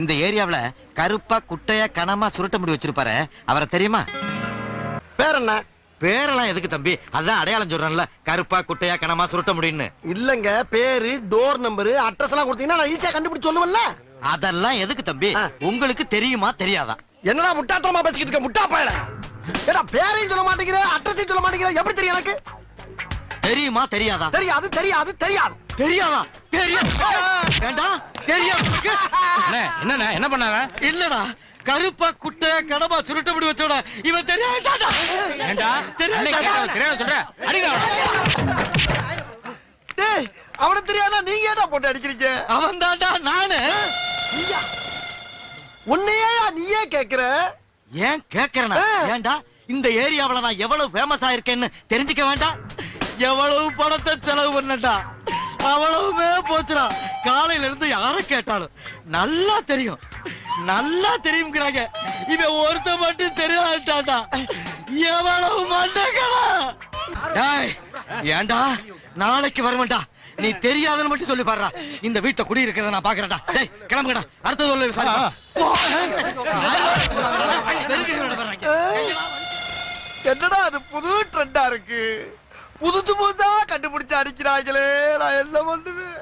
இந்த ஏரியாவுல கருப்பா குட்டையா கனமா சுருட்ட முடி வச்சிருப்பாரு, அவரை தெரியுமா? பேர் என்ன? பேரெல்லாம் எதுக்கு தம்பி? அதான் அடையாளம் சொல்றேன்ல, கருப்பா குட்டையா கனமா சுருட்ட முடின்னு. இல்லங்க, பேரு, டோர் நம்பர், அட்ரஸ் எல்லாம் கொடுத்தீங்கன்னா நான் ஈஸியா கண்டுபிடிச்சு சொல்லுவேன்ல. அதெல்லாம் எதுக்கு தம்பி? உங்களுக்கு தெரியுமா தெரியாதா? என்னடா முட்டாத்தனமா பேசிக்கிட்டு இருக்க முட்டா பயல? ஏடா பேரையும் சொல்ல மாட்டேங்கிற, அட்ரஸையும் சொல்ல மாட்டேங்கிற, எப்படி தெரியும் எனக்கு? தெரியுமா தெரியாதா? தெரியாது தெரியாது தெரியாது. தெரியாதா? தெரியும். வேண்டாம் தெரியும். என்ன என்ன பண்ணாங்க? இல்லடா, கருப்பா குட்டையா கனமா சுருட்ட முடி வச்சோட இவன் தெரியாதாடா. ஏண்டா தெரியாத சொல்ற? அடிடா. டேய், அவன தெரியாதா நீங்க ஏடா போட்டு அடிக்கிறீங்க? அவன் தான்டா நானு. நீயா? உன்னையே நீயே கேக்குற? ஏன் கேக்குறேனா? ஏன்டா இந்த ஏரியாவுல நான் எவ்வளவு ஃபேமஸ் ஆயிருக்கேன்னு தெரிஞ்சுக்க வேண்டாம்? எவ்வளவு பணத்தை செலவு பண்ணட்டா, அவ்வளவுமே போச்சுடா. காலையில இருந்து யாரை கேட்டாலும் நல்லா தெரியும் நல்லா தெரியுங்கிறாங்க. இவன் ஒருத்த மட்டும் தெரியாட்டாடா. எவ்வளவு மண்டகடா. டேய், ஏன்டா நாளைக்கு வருவேன்டா. நீ தெரியாதுன்னு மட்டும் சொல்லி பாருடா. இந்த வீட்டை குடி இருக்கிறத நான் பாக்குறேன்டா. டேய் கிளம்புங்கடா, அடுத்த சொல்ல விசாரி. என்னடா அது புது ட்ரெண்டா இருக்கு? புதுசு புதுசா கண்டுபிடிச்சு அடிக்கிறாங்களே, நான் என்ன பண்ணுவேன்?